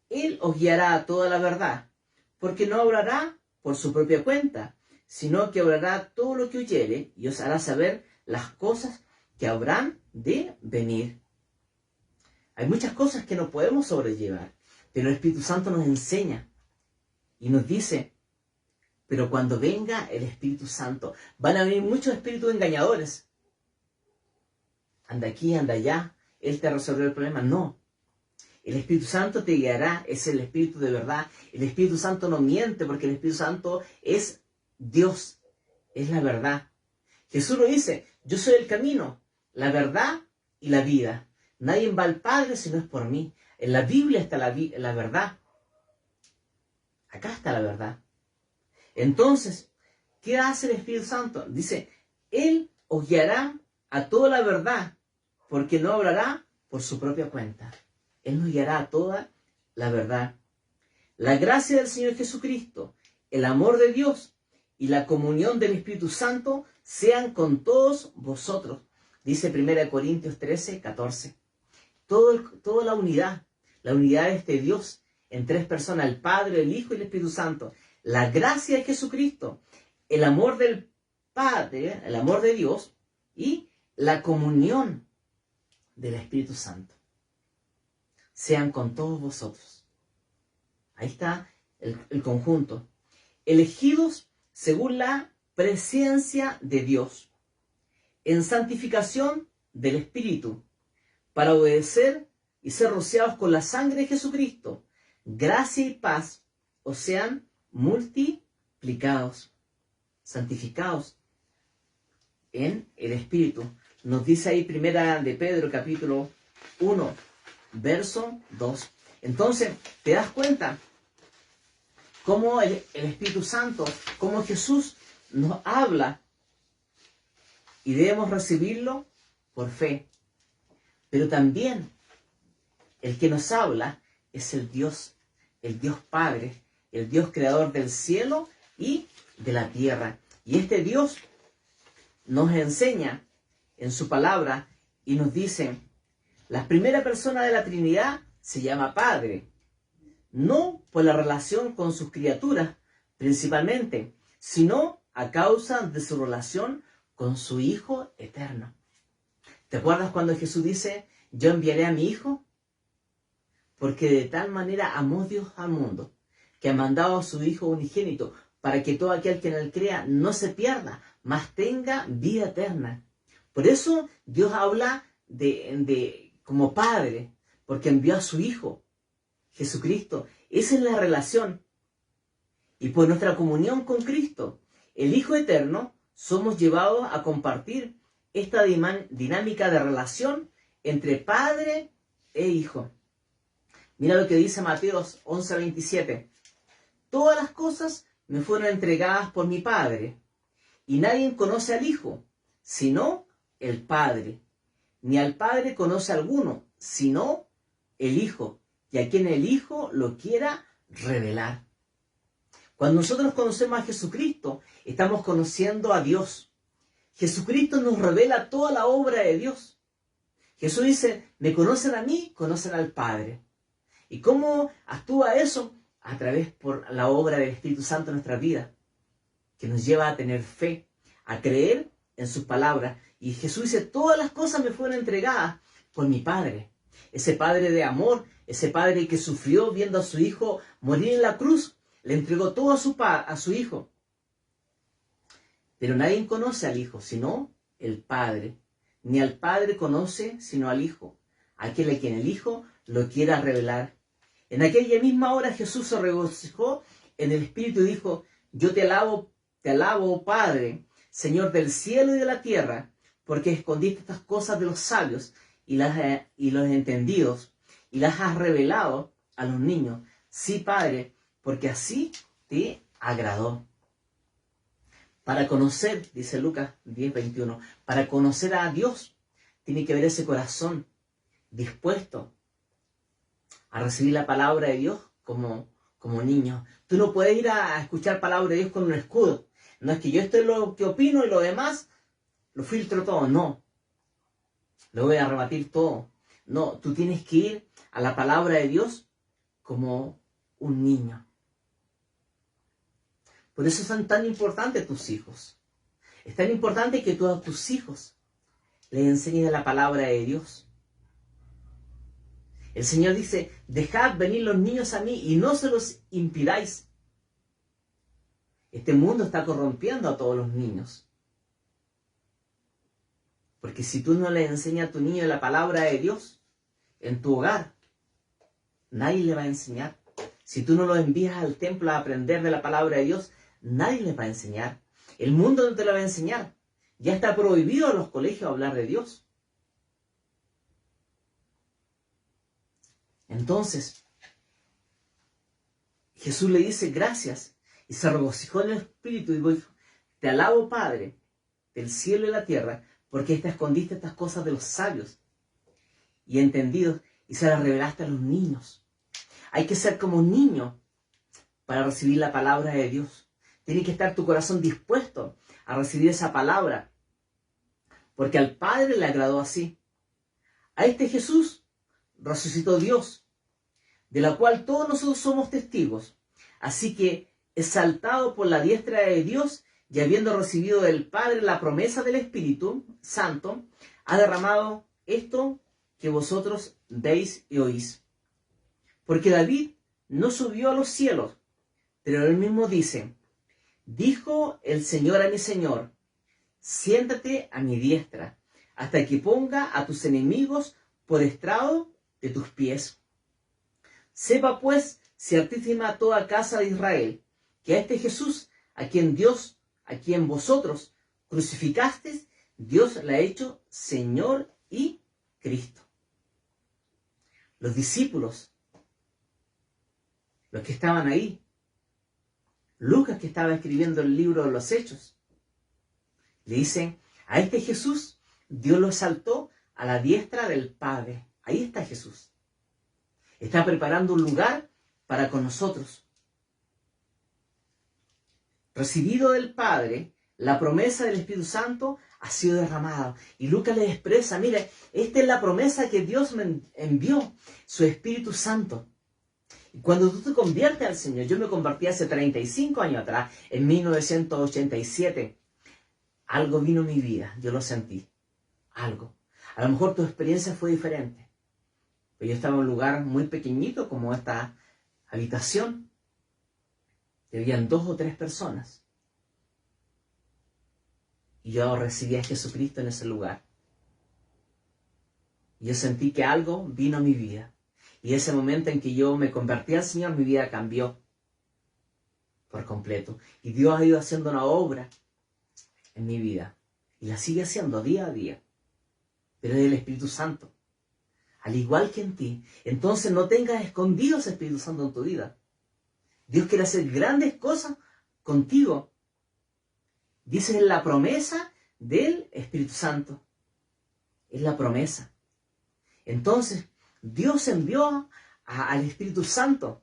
Él os guiará a toda la verdad, porque no hablará por su propia cuenta, sino que hablará todo lo que oyere y os hará saber las cosas que habrán de venir. Hay muchas cosas que no podemos sobrellevar, pero el Espíritu Santo nos enseña y nos dice, pero cuando venga el Espíritu Santo, van a venir muchos espíritus engañadores. Anda aquí, anda allá, Él te resolverá el problema. No. El Espíritu Santo te guiará, es el Espíritu de verdad. El Espíritu Santo no miente porque el Espíritu Santo es Dios, es la verdad. Jesús lo dice, yo soy el camino, la verdad y la vida. Nadie va al Padre si no es por mí. En la Biblia está la verdad. Acá está la verdad. Entonces, ¿qué hace el Espíritu Santo? Dice, Él os guiará a toda la verdad, porque no hablará por su propia cuenta. Él nos guiará a toda la verdad. La gracia del Señor Jesucristo, el amor de Dios y la comunión del Espíritu Santo sean con todos vosotros. Dice 1 Corintios 13:14. Toda la unidad de este Dios en tres personas, el Padre, el Hijo y el Espíritu Santo. La gracia de Jesucristo, el amor del Padre, el amor de Dios y la comunión del Espíritu Santo sean con todos vosotros. Ahí está el conjunto. Elegidos según la presencia de Dios, en santificación del Espíritu, para obedecer y ser rociados con la sangre de Jesucristo. Gracia y paz os sean multiplicados, santificados en el Espíritu. Nos dice ahí Primera de Pedro, capítulo 1, verso 2. Entonces, ¿te das cuenta cómo el Espíritu Santo, cómo Jesús nos habla y debemos recibirlo por fe? Pero también el que nos habla es el Dios Padre, el Dios creador del cielo y de la tierra. Y este Dios nos enseña en su palabra y nos dice, la primera persona de la Trinidad se llama Padre, no por la relación con sus criaturas principalmente, sino a causa de su relación con su Hijo eterno. ¿Te acuerdas cuando Jesús dice, yo enviaré a mi Hijo? Porque de tal manera amó Dios al mundo, que ha mandado a su Hijo unigénito, para que todo aquel que en él crea no se pierda, mas tenga vida eterna. Por eso Dios habla como Padre, porque envió a su Hijo, Jesucristo. Esa es la relación. Y por nuestra comunión con Cristo, el Hijo Eterno, somos llevados a compartir esta dinámica de relación entre Padre e Hijo. Mira lo que dice Mateos 11:27. Todas las cosas me fueron entregadas por mi Padre, y nadie conoce al Hijo, sino el Padre. Ni al Padre conoce alguno, sino el Hijo, y a quien el Hijo lo quiera revelar. Cuando nosotros conocemos a Jesucristo, estamos conociendo a Dios. Jesucristo nos revela toda la obra de Dios. Jesús dice, me conocen a mí, conocen al Padre. ¿Y cómo actúa eso? A través por la obra del Espíritu Santo en nuestra vida, que nos lleva a tener fe, a creer en sus palabras. Y Jesús dice, todas las cosas me fueron entregadas por mi Padre. Ese Padre de amor, ese Padre que sufrió viendo a su Hijo morir en la cruz, le entregó todo a su Hijo. Pero nadie conoce al Hijo, sino el Padre. Ni al Padre conoce, sino al Hijo, aquel a quien el Hijo lo quiera revelar. En aquella misma hora Jesús se regocijó en el Espíritu y dijo, yo te alabo, oh Padre, Señor del cielo y de la tierra, porque escondiste estas cosas de los sabios y los entendidos, y las has revelado a los niños. Sí, Padre, porque así te agradó. Para conocer, dice Lucas 10:21, para conocer a Dios, tiene que haber ese corazón dispuesto a recibir la palabra de Dios como niño. Tú no puedes ir a escuchar palabra de Dios con un escudo. No es que yo esto es lo que opino y lo demás lo filtro todo. No. Lo voy a rebatir todo. No, tú tienes que ir a la palabra de Dios como un niño. Por eso son tan importantes tus hijos. Es tan importante que tú a tus hijos les enseñes la palabra de Dios. El Señor dice, dejad venir los niños a mí y no se los impidáis. Este mundo está corrompiendo a todos los niños. Porque si tú no le enseñas a tu niño la palabra de Dios en tu hogar, nadie le va a enseñar. Si tú no lo envías al templo a aprender de la palabra de Dios, nadie le va a enseñar. El mundo no te lo va a enseñar. Ya está prohibido en los colegios hablar de Dios. Entonces, Jesús le dice gracias y se regocijó en el Espíritu y dijo, te alabo, Padre, del cielo y la tierra, porque te escondiste estas cosas de los sabios y entendidos y se las revelaste a los niños. Hay que ser como un niño para recibir la palabra de Dios. Tiene que estar tu corazón dispuesto a recibir esa palabra, porque al Padre le agradó así. A este Jesús resucitó Dios, de la cual todos nosotros somos testigos. Así que, exaltado por la diestra de Dios y habiendo recibido del Padre la promesa del Espíritu Santo, ha derramado esto que vosotros veis y oís. Porque David no subió a los cielos, pero él mismo dice, dijo el Señor a mi Señor, siéntate a mi diestra, hasta que ponga a tus enemigos por estrado de tus pies. Sepa pues, ciertísima toda casa de Israel, que a este Jesús, a quien vosotros crucificasteis, Dios le ha hecho Señor y Cristo. Los discípulos, los que estaban ahí, Lucas, que estaba escribiendo el libro de los Hechos, le dicen, a este Jesús Dios lo exaltó a la diestra del Padre. Ahí está Jesús. Está preparando un lugar para con nosotros. Recibido del Padre, la promesa del Espíritu Santo ha sido derramada. Y Lucas le expresa, mire, esta es la promesa que Dios me envió, su Espíritu Santo. Y cuando tú te conviertes al Señor, yo me convertí hace 35 años atrás, en 1987, algo vino en mi vida, yo lo sentí, algo. A lo mejor tu experiencia fue diferente. Pero yo estaba en un lugar muy pequeñito como esta habitación. Y habían 2 o 3 personas. Y yo recibí a Jesucristo en ese lugar. Y yo sentí que algo vino a mi vida. Y ese momento en que yo me convertí al Señor, mi vida cambió por completo. Y Dios ha ido haciendo una obra en mi vida. Y la sigue haciendo día a día. Pero es el Espíritu Santo. Al igual que en ti. Entonces no tengas escondido ese Espíritu Santo en tu vida. Dios quiere hacer grandes cosas contigo. Dice en la promesa del Espíritu Santo. Es la promesa. Entonces, Dios envió al Espíritu Santo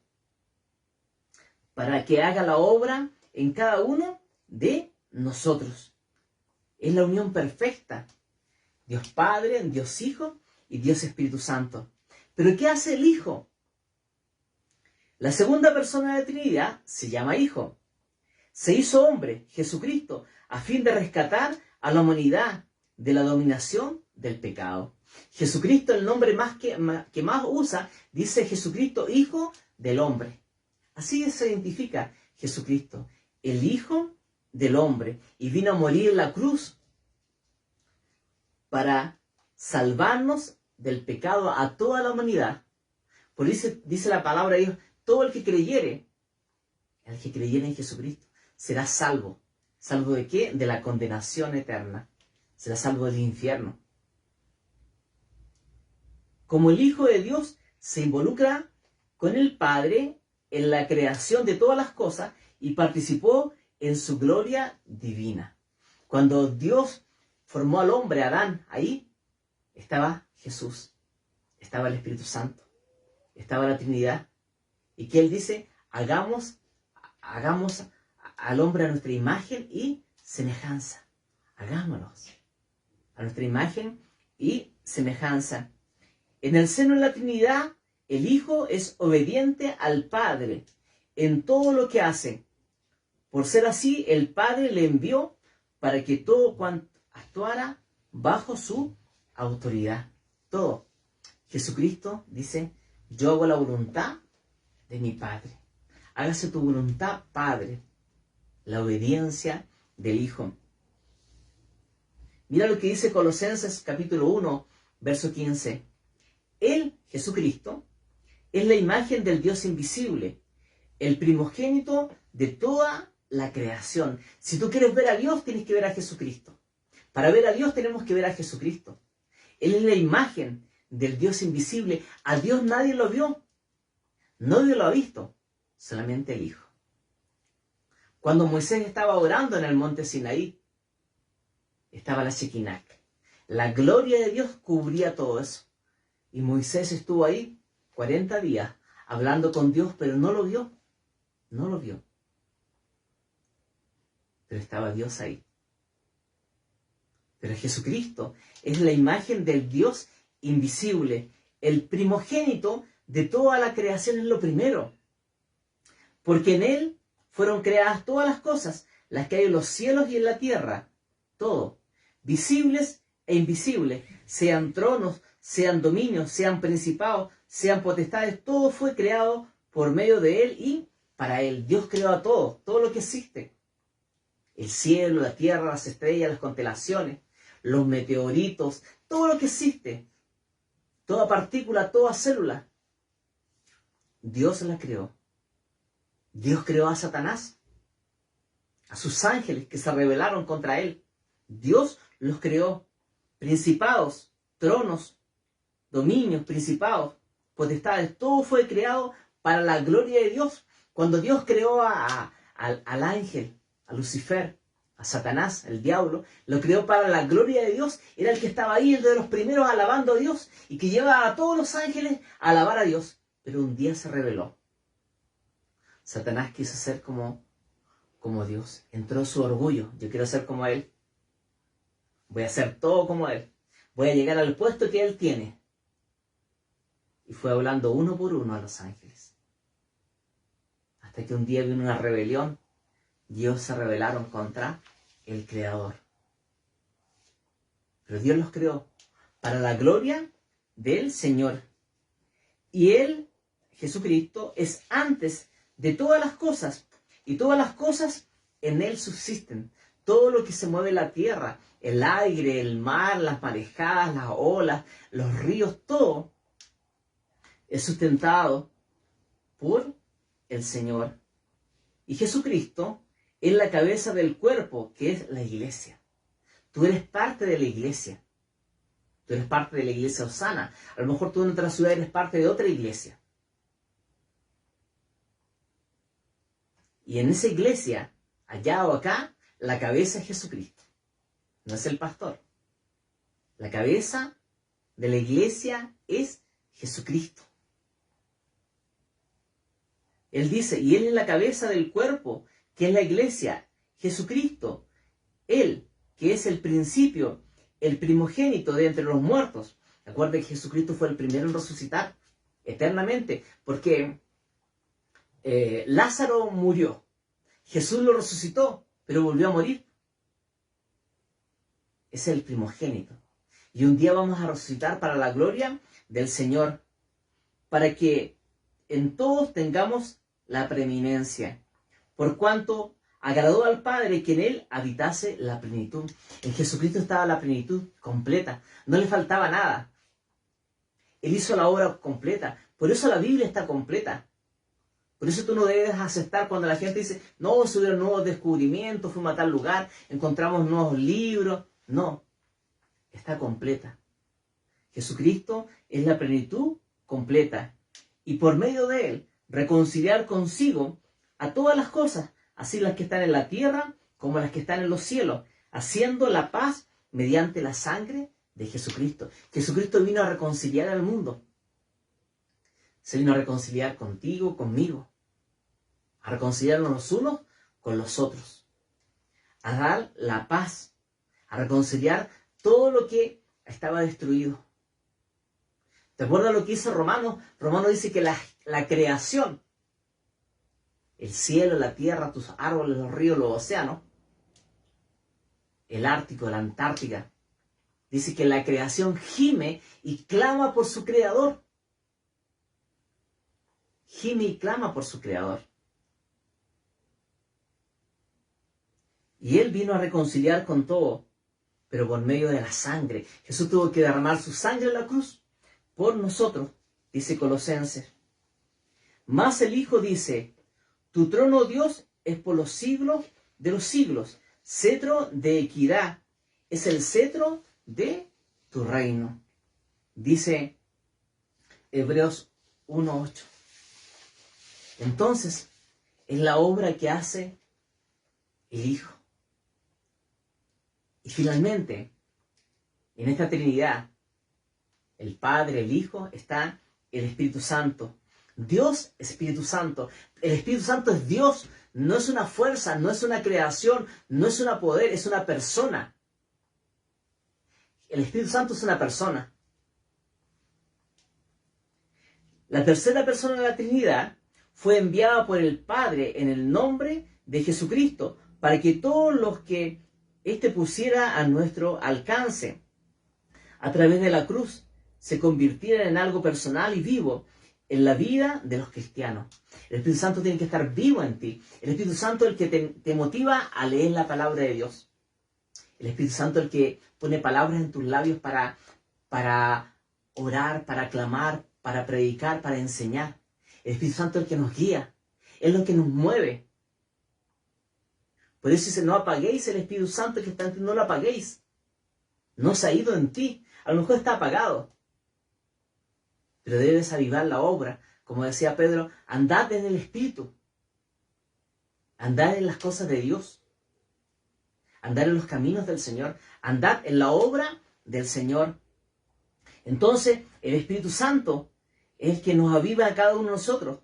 para que haga la obra en cada uno de nosotros. Es la unión perfecta. Dios Padre, Dios Hijo y Dios Espíritu Santo. ¿Pero qué hace el Hijo? La segunda persona de la Trinidad se llama Hijo. Se hizo hombre, Jesucristo, a fin de rescatar a la humanidad de la dominación del pecado. Jesucristo, el nombre que más usa, dice Jesucristo, Hijo del Hombre. Así se identifica Jesucristo, el Hijo del Hombre. Y vino a morir en la cruz para salvarnos del pecado a toda la humanidad. Por eso dice la palabra de Dios, todo el que creyere en Jesucristo, será salvo. ¿Salvo de qué? De la condenación eterna. Será salvo del infierno. Como el Hijo de Dios se involucra con el Padre en la creación de todas las cosas y participó en su gloria divina. Cuando Dios formó al hombre, Adán, ahí estaba Jesús, estaba el Espíritu Santo, estaba la Trinidad. Y que Él dice, hagamos al hombre a nuestra imagen y semejanza. Hagámonos a nuestra imagen y semejanza. En el seno de la Trinidad, el Hijo es obediente al Padre en todo lo que hace. Por ser así, el Padre le envió para que todo cuanto actuara bajo su autoridad. Todo. Jesucristo dice, yo hago la voluntad de mi Padre. Hágase tu voluntad, Padre. La obediencia del Hijo. Mira lo que dice Colosenses capítulo 1, verso 15. Él, Jesucristo, es la imagen del Dios invisible, el primogénito de toda la creación. Si tú quieres ver a Dios, tienes que ver a Jesucristo. Para ver a Dios tenemos que ver a Jesucristo. Él es la imagen del Dios invisible. A Dios nadie lo vio. Nadie lo ha visto. Solamente el Hijo. Cuando Moisés estaba orando en el monte Sinaí, estaba la Shekinah. La gloria de Dios cubría todo eso. Y Moisés estuvo ahí 40 días hablando con Dios, pero no lo vio. No lo vio. Pero estaba Dios ahí. Pero Jesucristo es la imagen del Dios invisible. El primogénito de toda la creación es lo primero. Porque en Él fueron creadas todas las cosas, las que hay en los cielos y en la tierra. Todo. Visibles e invisibles. Sean tronos, sean dominios, sean principados, sean potestades. Todo fue creado por medio de Él y para Él. Dios creó a todo, todo lo que existe. El cielo, la tierra, las estrellas, las constelaciones, los meteoritos, todo lo que existe. Toda partícula, toda célula. Dios la creó. Dios creó a Satanás, a sus ángeles que se rebelaron contra Él. Dios los creó. Principados, tronos, dominios, principados, potestades. Todo fue creado para la gloria de Dios. Cuando Dios creó al ángel, a Lucifer, a Satanás, el diablo, lo creó para la gloria de Dios. Era el que estaba ahí, el de los primeros alabando a Dios y que lleva a todos los ángeles a alabar a Dios. Pero un día se rebeló. Satanás quiso ser como Dios. Entró su orgullo. Yo quiero ser como Él. Voy a hacer todo como Él. Voy a llegar al puesto que Él tiene. Y fue hablando uno por uno a los ángeles. Hasta que un día vino una rebelión. Dios se rebelaron contra el Creador. Pero Dios los creó para la gloria del Señor. Y Él, Jesucristo, es antes de todas las cosas. y todas las cosas en él subsisten. Todo lo que se mueve en la tierra, el aire, el mar, las marejadas, las olas, los ríos, todo es sustentado por el Señor. Y Jesucristo es la cabeza del cuerpo, que es la iglesia. Tú eres parte de la iglesia. Tú eres parte de la iglesia Osana. A lo mejor tú en otra ciudad eres parte de otra iglesia. Y en esa iglesia, allá o acá, la cabeza es Jesucristo. No es el pastor. La cabeza de la iglesia es Jesucristo. Él dice, y Él es la cabeza del cuerpo, que es la iglesia, Jesucristo. Él, que es el principio, el primogénito de entre los muertos. Recuerda que Jesucristo fue el primero en resucitar eternamente, porque Lázaro murió. Jesús lo resucitó, pero volvió a morir. Es el primogénito. Y un día vamos a resucitar para la gloria del Señor, para que en todos tengamos la preeminencia, por cuanto agradó al Padre que en Él habitase la plenitud. En Jesucristo estaba la plenitud completa, no le faltaba nada. Él hizo la obra completa, por eso la Biblia está completa. Por eso tú no debes aceptar cuando la gente dice, no, subieron nuevos descubrimientos, fuimos a tal lugar, encontramos nuevos libros. No, está completa. Jesucristo es la plenitud completa. Y por medio de Él, reconciliar consigo a todas las cosas, así las que están en la tierra como las que están en los cielos, haciendo la paz mediante la sangre de Jesucristo. Jesucristo vino a reconciliar al mundo. Se vino a reconciliar contigo, conmigo, a reconciliarnos los unos con los otros, a dar la paz, a reconciliar todo lo que estaba destruido. ¿Te acuerdas lo que dice Romanos? Romanos dice que la creación, el cielo, la tierra, tus árboles, los ríos, los océanos, el Ártico, la Antártica, dice que la creación gime y clama por su creador. Gime y clama por su creador. Y Él vino a reconciliar con todo, pero por medio de la sangre. Jesús tuvo que derramar su sangre en la cruz por nosotros, dice Colosenses. Más el Hijo dice, tu trono, Dios, es por los siglos de los siglos. Cetro de equidad es el cetro de tu reino. Dice Hebreos 1:8. Entonces, es la obra que hace el Hijo. Y finalmente, en esta Trinidad, el Padre, el Hijo, está el Espíritu Santo. Dios, Espíritu Santo. El Espíritu Santo es Dios, no es una fuerza, no es una creación, no es un poder, es una persona. El Espíritu Santo es una persona. La tercera persona de la Trinidad fue enviada por el Padre en el nombre de Jesucristo, para que todos los que éste pusiera a nuestro alcance, a través de la cruz, se convirtieran en algo personal y vivo en la vida de los cristianos. El Espíritu Santo tiene que estar vivo en ti. El Espíritu Santo es el que te motiva a leer la palabra de Dios. El Espíritu Santo es el que pone palabras en tus labios para orar, para clamar, para predicar, para enseñar. El Espíritu Santo es el que nos guía. Es lo que nos mueve. Por eso dice, no apaguéis el Espíritu Santo que está en ti, no lo apaguéis. No se ha ido en ti. A lo mejor está apagado. Pero debes avivar la obra. Como decía Pedro, andad en el Espíritu. Andad en las cosas de Dios. Andad en los caminos del Señor. Andad en la obra del Señor. Entonces, el Espíritu Santo es el que nos aviva a cada uno de nosotros.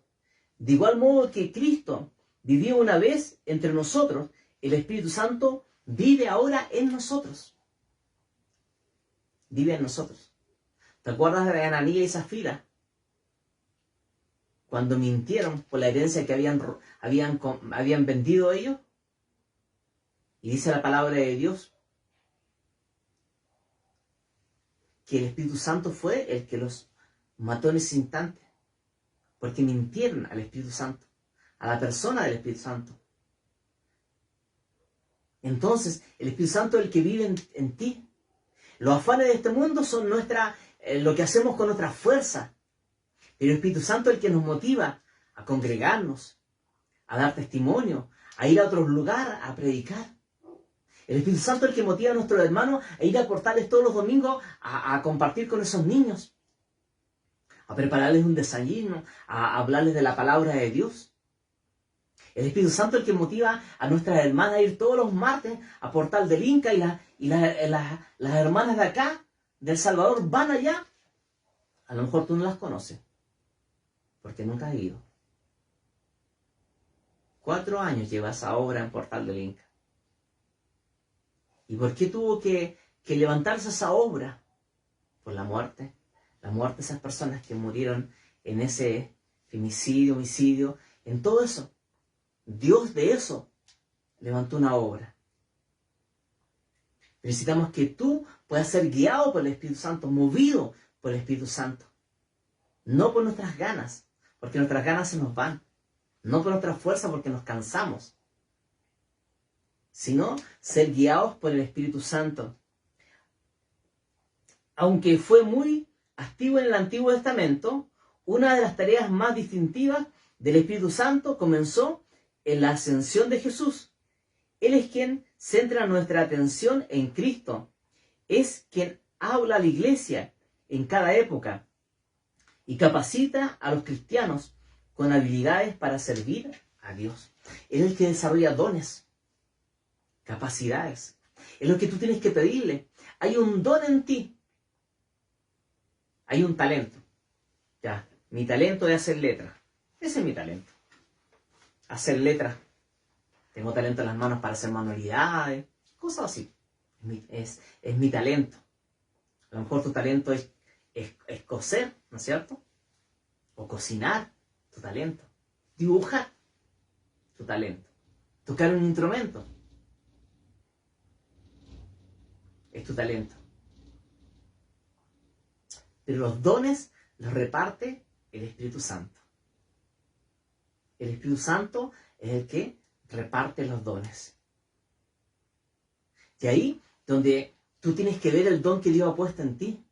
De igual modo que Cristo vivió una vez entre nosotros, el Espíritu Santo vive ahora en nosotros. Vive en nosotros. ¿Te acuerdas de Ananías y Zafira? Cuando mintieron por la herencia que habían vendido ellos. Y dice la palabra de Dios que el Espíritu Santo fue el que los mató en ese instante. Porque mintieron al Espíritu Santo, a la persona del Espíritu Santo. Entonces, el Espíritu Santo es el que vive en ti. Los afanes de este mundo son lo que hacemos con nuestra fuerza. Pero el Espíritu Santo es el que nos motiva a congregarnos, a dar testimonio, a ir a otros lugares, a predicar. El Espíritu Santo es el que motiva a nuestros hermanos a ir a portales todos los domingos a compartir con esos niños, a prepararles un desayuno, a hablarles de la palabra de Dios. El Espíritu Santo es el que motiva a nuestras hermanas a ir todos los martes a Portal del Inca y las hermanas de acá, de El Salvador, van allá. A lo mejor tú no las conoces, porque nunca has ido. 4 años lleva esa obra en Portal del Inca. ¿Y por qué tuvo que levantarse esa obra? Por la muerte. La muerte de esas personas que murieron en ese femicidio, homicidio, en todo eso. Dios de eso levantó una obra. Necesitamos que tú puedas ser guiado por el Espíritu Santo, movido por el Espíritu Santo. No por nuestras ganas, porque nuestras ganas se nos van. No por nuestra fuerza, porque nos cansamos. Sino ser guiados por el Espíritu Santo. Aunque fue muy activo en el Antiguo Testamento, una de las tareas más distintivas del Espíritu Santo comenzó en la ascensión de Jesús. Él es quien centra nuestra atención en Cristo. Es quien habla a la iglesia en cada época y capacita a los cristianos con habilidades para servir a Dios. Él es el que desarrolla dones, capacidades. Es lo que tú tienes que pedirle. Hay un don en ti. Hay un talento. Ya, mi talento es hacer letras. Ese es mi talento. Hacer letras. Tengo talento en las manos para hacer manualidades, cosas así. Es mi talento. A lo mejor tu talento es coser, ¿no es cierto? O cocinar, tu talento. Dibujar, tu talento. Tocar un instrumento, es tu talento. Pero los dones los reparte el Espíritu Santo. El Espíritu Santo es el que reparte los dones. Y ahí donde tú tienes que ver el don que Dios ha puesto en ti.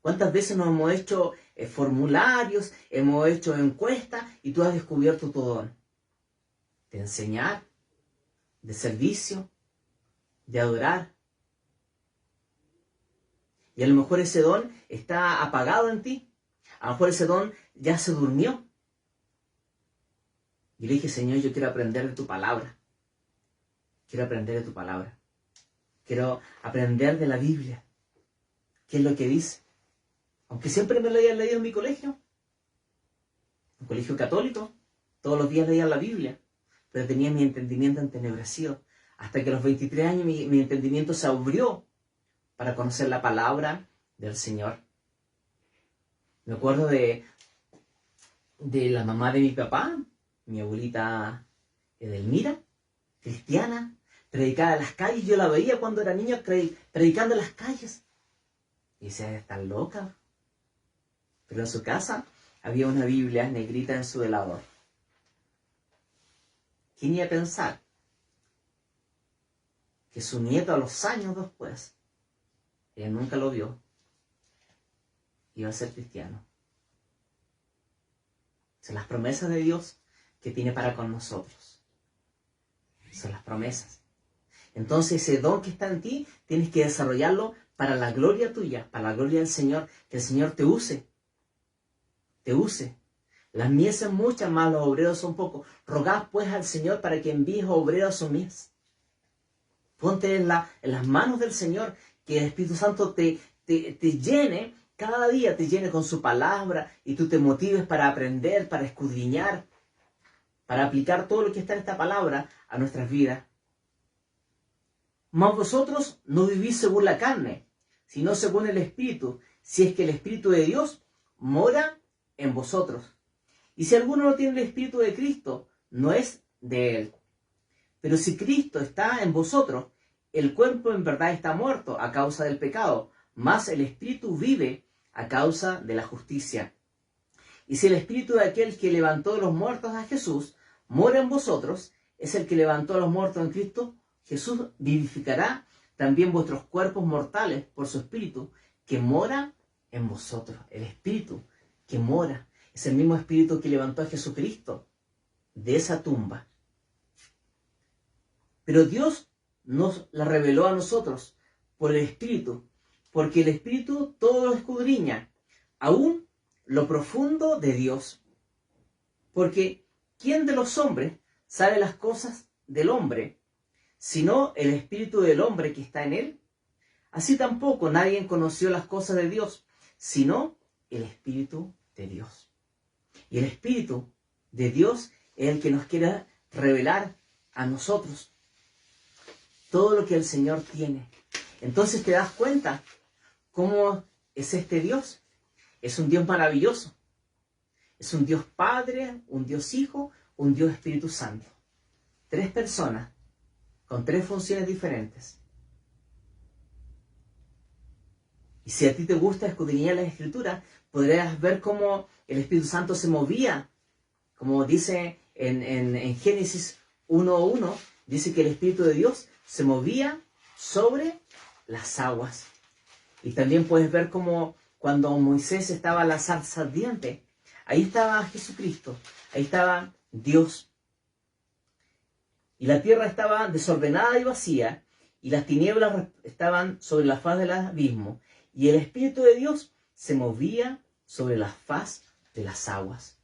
¿Cuántas veces nos hemos hecho formularios, hemos hecho encuestas y tú has descubierto tu don? De enseñar, de servicio, de adorar. Y a lo mejor ese don está apagado en ti. A lo mejor ese don ya se durmió. Y le dije, Señor, yo quiero aprender de tu palabra. Quiero aprender de tu palabra. Quiero aprender de la Biblia. ¿Qué es lo que dice? Aunque siempre me lo hayan leído en mi colegio. Un colegio católico. Todos los días leía la Biblia. Pero tenía mi entendimiento entenebrecido. Hasta que a los 23 años mi entendimiento se abrió para conocer la palabra del Señor. Me acuerdo de la mamá de mi papá, mi abuelita Edelmira, cristiana, predicaba en las calles. Yo la veía cuando era niño predicando en las calles. Y decía, está loca. Pero en su casa había una Biblia negrita en su velador. ¿Quién iba a pensar que su nieto a los años después, ella nunca lo vio, iba a ser cristiano? Son las promesas de Dios que tiene para con nosotros. Son las promesas. Entonces ese don que está en ti, tienes que desarrollarlo para la gloria tuya, para la gloria del Señor, que el Señor te use. Te use. Las mies son muchas, más los obreros son pocos. Rogad pues al Señor para que envíe obreros a su mies. Ponte en las manos del Señor, que el Espíritu Santo te llene, cada día te llene con su palabra y tú te motives para aprender, para escudriñar, para aplicar todo lo que está en esta palabra a nuestras vidas. Mas vosotros no vivís según la carne, sino según el Espíritu, si es que el Espíritu de Dios mora en vosotros. Y si alguno no tiene el Espíritu de Cristo, no es de él. Pero si Cristo está en vosotros, el cuerpo en verdad está muerto a causa del pecado, mas el Espíritu vive a causa de la justicia. Y si el Espíritu de aquel que levantó de los muertos a Jesús mora en vosotros, es el que levantó a los muertos en Cristo Jesús vivificará también vuestros cuerpos mortales por su Espíritu, que mora en vosotros. El Espíritu que mora es el mismo Espíritu que levantó a Jesucristo de esa tumba. Pero Dios nos la reveló a nosotros por el Espíritu, porque el Espíritu todo lo escudriña, aún lo profundo de Dios. Porque ¿quién de los hombres sabe las cosas del hombre, sino el Espíritu del hombre que está en él? Así tampoco nadie conoció las cosas de Dios, sino el Espíritu de Dios. Y el Espíritu de Dios es el que nos quiere revelar a nosotros todo lo que el Señor tiene. Entonces te das cuenta cómo es este Dios. Es un Dios maravilloso. Es un Dios Padre, un Dios Hijo, un Dios Espíritu Santo. 3 personas con 3 funciones diferentes. Y si a ti te gusta escudriñar la Escritura, podrás ver cómo el Espíritu Santo se movía. Como dice en Génesis 1:1, dice que el Espíritu de Dios se movía sobre las aguas. Y también puedes ver cómo cuando Moisés estaba en la zarza ardiente, ahí estaba Jesucristo, ahí estaba Dios. Y la tierra estaba desordenada y vacía, y las tinieblas estaban sobre la faz del abismo, y el Espíritu de Dios se movía sobre la faz de las aguas.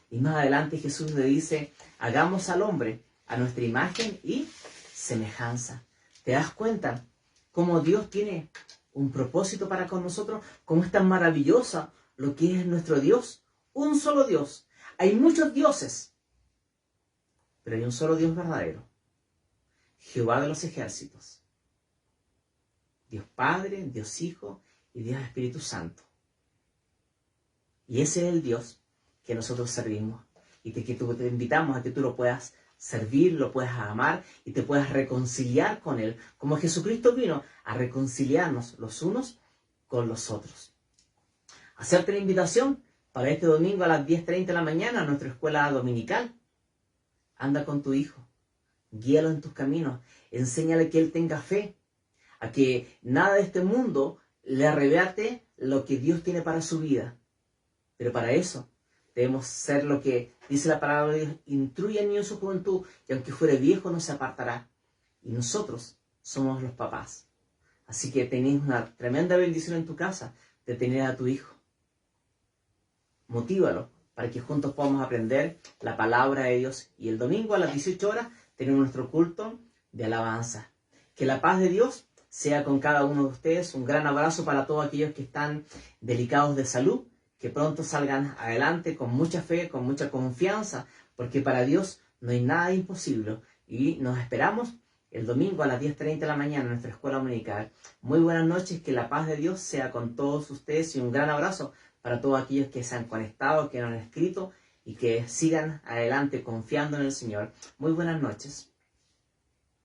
Y más adelante Jesús le dice, hagamos al hombre a nuestra imagen y semejanza. ¿Te das cuenta cómo Dios tiene un propósito para con nosotros? ¿Cómo es tan maravillosa lo que es nuestro Dios? Un solo Dios. Hay muchos dioses, pero hay un solo Dios verdadero. Jehová de los ejércitos. Dios Padre, Dios Hijo y Dios Espíritu Santo. Y ese es el Dios que nosotros servimos. Y te invitamos a que tú lo puedas servir, lo puedas amar y te puedas reconciliar con Él. Como Jesucristo vino a reconciliarnos los unos con los otros. Hacerte la invitación para este domingo a las 10:30 de la mañana a nuestra escuela dominical. Anda con tu hijo. Guíalo en tus caminos. Enséñale que él tenga fe. A que nada de este mundo le arrebate lo que Dios tiene para su vida. Pero para eso debemos ser lo que dice la palabra de Dios. Instruye al niño en su juventud y aunque fuere viejo no se apartará. Y nosotros somos los papás. Así que tenéis una tremenda bendición en tu casa de tener a tu hijo. Motívalo para que juntos podamos aprender la palabra de Dios. Y el domingo a las 18 horas tenemos nuestro culto de alabanza. Que la paz de Dios sea con cada uno de ustedes. Un gran abrazo para todos aquellos que están delicados de salud. Que pronto salgan adelante con mucha fe, con mucha confianza, porque para Dios no hay nada imposible. Y nos esperamos el domingo a las 10:30 de la mañana en nuestra escuela dominical. Muy buenas noches, que la paz de Dios sea con todos ustedes y un gran abrazo para todos aquellos que se han conectado, que nos han escrito y que sigan adelante confiando en el Señor. Muy buenas noches.